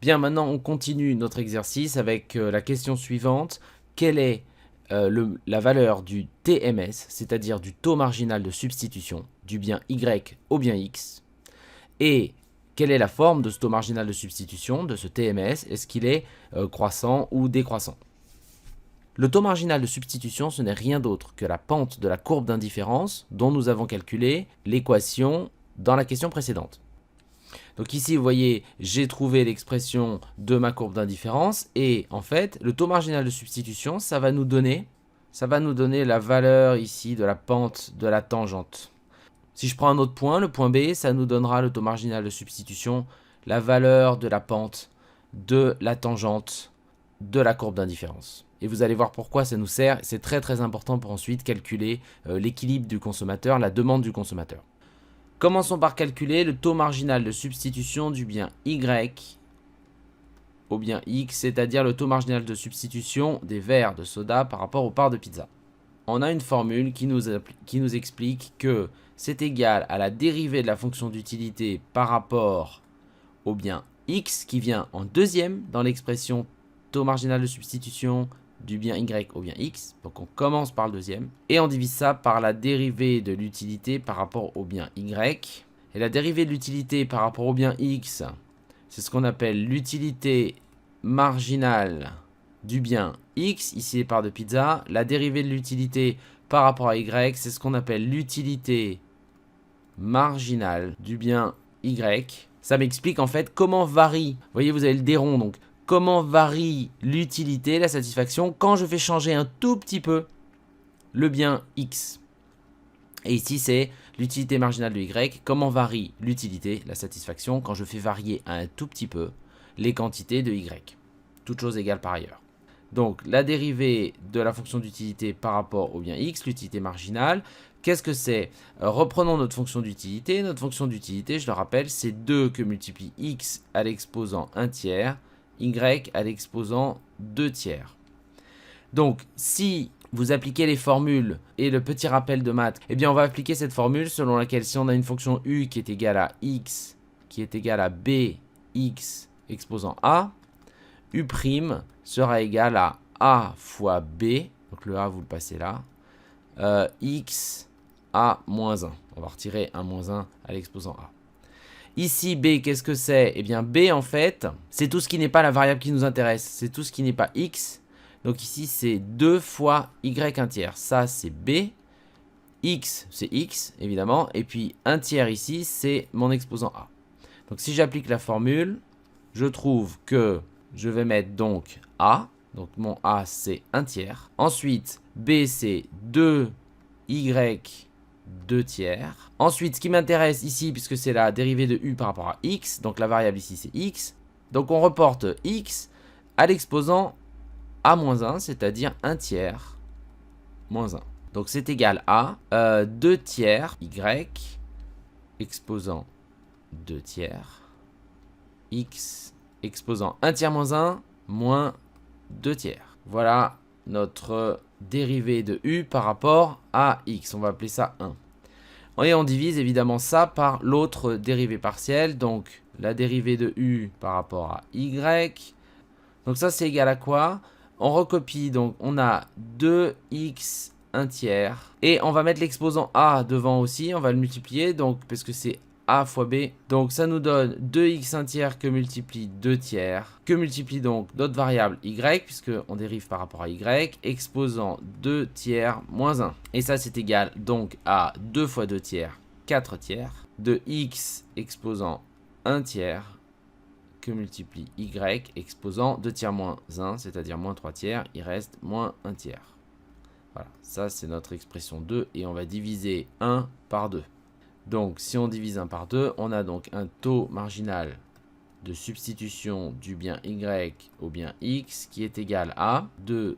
Bien, maintenant on continue notre exercice avec la question suivante. Quelle est la valeur du TMS, c'est-à-dire du taux marginal de substitution du bien Y au bien X? Et quelle est la forme de ce taux marginal de substitution, de ce TMS? Est-ce qu'il est croissant ou décroissant? Le taux marginal de substitution, ce n'est rien d'autre que la pente de la courbe d'indifférence dont nous avons calculé l'équation dans la question précédente. Donc ici, vous voyez, j'ai trouvé l'expression de ma courbe d'indifférence et en fait, le taux marginal de substitution, ça va nous donner la valeur ici de la pente de la tangente. Si je prends un autre point, le point B, ça nous donnera le taux marginal de substitution, la valeur de la pente de la tangente de la courbe d'indifférence. Et vous allez voir pourquoi ça nous sert. C'est très très important pour ensuite calculer l'équilibre du consommateur, la demande du consommateur. Commençons par calculer le taux marginal de substitution du bien Y au bien X, c'est-à-dire le taux marginal de substitution des verres de soda par rapport aux parts de pizza. On a une formule qui nous explique que c'est égal à la dérivée de la fonction d'utilité par rapport au bien X qui vient en deuxième dans l'expression taux marginal de substitution du bien Y au bien X. Donc on commence par le deuxième. Et on divise ça par la dérivée de l'utilité par rapport au bien Y. Et la dérivée de l'utilité par rapport au bien X, c'est ce qu'on appelle l'utilité marginale du bien X, ici les parts de pizza. La dérivée de l'utilité par rapport à Y, c'est ce qu'on appelle l'utilité marginale du bien Y. Ça m'explique en fait comment varie, vous voyez vous avez le des ronds, donc comment varie l'utilité, la satisfaction, quand je fais changer un tout petit peu le bien X. Et ici, c'est l'utilité marginale de Y, comment varie l'utilité, la satisfaction, quand je fais varier un tout petit peu les quantités de Y. Toutes choses égales par ailleurs. Donc, la dérivée de la fonction d'utilité par rapport au bien X, l'utilité marginale, qu'est-ce que c'est? Reprenons notre fonction d'utilité. Notre fonction d'utilité, je le rappelle, c'est 2 que multiplie X à l'exposant 1 tiers, Y à l'exposant 2 tiers. Donc, si vous appliquez les formules et le petit rappel de maths, eh bien on va appliquer cette formule selon laquelle si on a une fonction U qui est égale à X, qui est égale à BX exposant A, U' sera égal à A fois B, donc le A vous le passez là, X A moins 1. On va retirer 1 moins 1 à l'exposant A. Ici, B, qu'est-ce que c'est? Eh bien, B, en fait, c'est tout ce qui n'est pas la variable qui nous intéresse. C'est tout ce qui n'est pas X. Donc ici, c'est 2 fois Y 1 tiers. Ça, c'est B. X, c'est X, évidemment. Et puis, 1 tiers ici, c'est mon exposant A. Donc, si j'applique la formule, je trouve que je vais mettre donc A. Donc, mon A, c'est 1 tiers. Ensuite, B, c'est 2Y 2 tiers. Ensuite, ce qui m'intéresse ici, puisque c'est la dérivée de U par rapport à X, donc la variable ici, c'est X. Donc, on reporte X à l'exposant A-1, c'est-à-dire 1 tiers moins 1. Donc, c'est égal à 2 tiers Y exposant 2 tiers X exposant 1 tiers moins 2 tiers. Voilà notre dérivée de U par rapport à X. On va appeler ça 1. Et on divise évidemment ça par l'autre dérivée partielle. Donc la dérivée de U par rapport à Y. Donc ça c'est égal à quoi? On recopie, donc on a 2x 1 tiers. Et on va mettre l'exposant A devant aussi. On va le multiplier, donc parce que c'est A fois B. Donc ça nous donne 2x 1 tiers que multiplie 2 tiers. Que multiplie donc notre variable Y, puisqu'on dérive par rapport à Y, exposant 2 tiers moins 1. Et ça c'est égal donc à 2 fois 2 tiers, 4 tiers. De x exposant 1 tiers que multiplie Y exposant 2 tiers moins 1, c'est-à-dire moins 3 tiers. Il reste moins 1 tiers. Voilà, ça c'est notre expression 2 et on va diviser 1 par 2. Donc, si on divise 1 par 2, on a donc un taux marginal de substitution du bien Y au bien X qui est égal à 2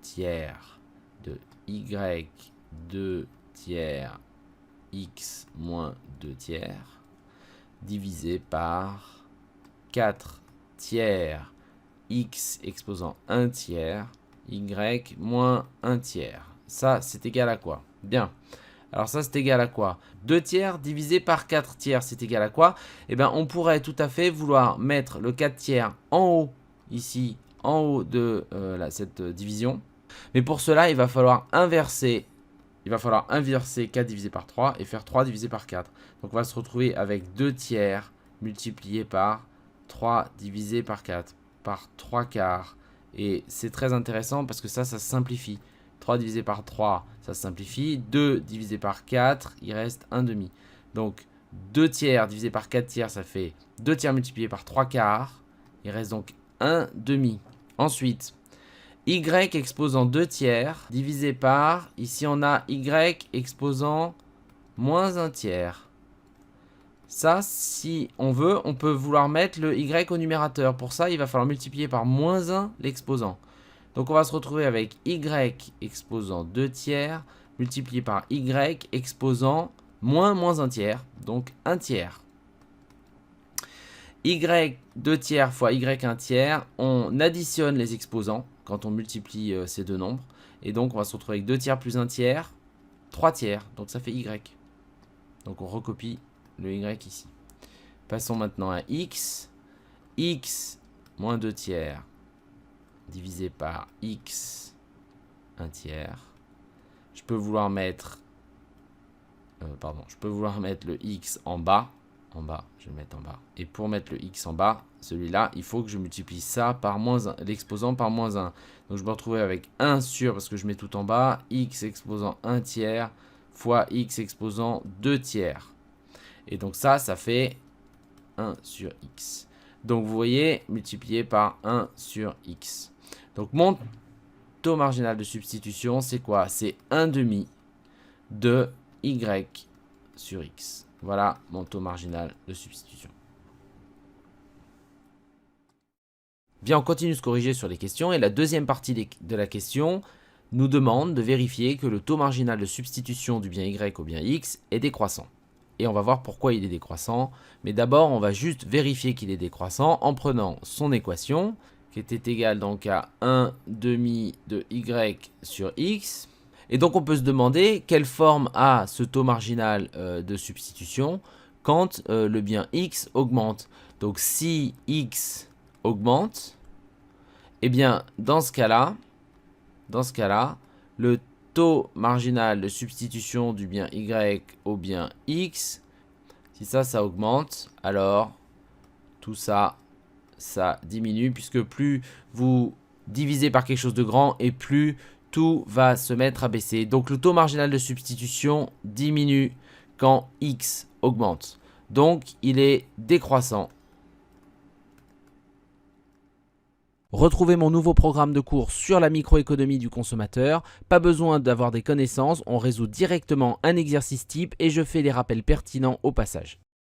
tiers de Y 2 tiers X moins 2 tiers divisé par 4 tiers X exposant 1 tiers Y moins 1 tiers. Ça, c'est égal à quoi? Bien. Alors ça, c'est égal à quoi? 2 tiers divisé par 4 tiers, c'est égal à quoi? Eh bien, on pourrait tout à fait vouloir mettre le 4 tiers en haut, ici, en haut de cette division. Mais pour cela, il va falloir inverser 4 divisé par 3 et faire 3 divisé par 4. Donc on va se retrouver avec 2 tiers multiplié par 3 divisé par 4, par 3 quarts. Et c'est très intéressant parce que ça simplifie. 3 divisé par 3, ça se simplifie. 2 divisé par 4, il reste 1 demi. Donc 2 tiers divisé par 4 tiers, ça fait 2 tiers multiplié par 3 quarts. Il reste donc 1 demi. Ensuite, y exposant 2 tiers divisé par, ici on a y exposant moins 1 tiers. Ça, si on veut, on peut vouloir mettre le y au numérateur. Pour ça, il va falloir multiplier par moins 1 l'exposant. Donc on va se retrouver avec y exposant 2 tiers multiplié par y exposant moins 1 tiers, donc 1 tiers. Y 2 tiers fois y 1 tiers, on additionne les exposants quand on multiplie ces deux nombres. Et donc on va se retrouver avec 2 tiers plus 1 tiers, 3 tiers, donc ça fait y. Donc on recopie le y ici. Passons maintenant à x. X moins 2 tiers divisé par x 1 tiers. Je peux vouloir mettre le x en bas. Je vais le mettre en bas. Et pour mettre le x en bas, celui-là, il faut que je multiplie ça par moins 1, l'exposant par moins 1. Donc je me retrouve avec 1 sur, parce que je mets tout en bas, x exposant 1 tiers fois x exposant 2 tiers. Et donc ça fait 1 sur x. Donc vous voyez, multiplié par 1 sur x. Donc mon taux marginal de substitution, c'est quoi? C'est 1 demi de y sur x. Voilà mon taux marginal de substitution. Bien, on continue de se corriger sur les questions. Et la deuxième partie de la question nous demande de vérifier que le taux marginal de substitution du bien y au bien x est décroissant. Et on va voir pourquoi il est décroissant. Mais d'abord, on va juste vérifier qu'il est décroissant en prenant son équation, qui était égale donc à 1 demi de y sur x. Et donc on peut se demander quelle forme a ce taux marginal de substitution quand le bien x augmente. Donc si x augmente, eh bien dans ce cas-là, le taux marginal de substitution du bien y au bien x, si ça augmente, alors tout ça diminue, puisque plus vous divisez par quelque chose de grand et plus tout va se mettre à baisser. Donc le taux marginal de substitution diminue quand x augmente. Donc il est décroissant. Retrouvez mon nouveau programme de cours sur la microéconomie du consommateur. Pas besoin d'avoir des connaissances, on résout directement un exercice type et je fais les rappels pertinents au passage.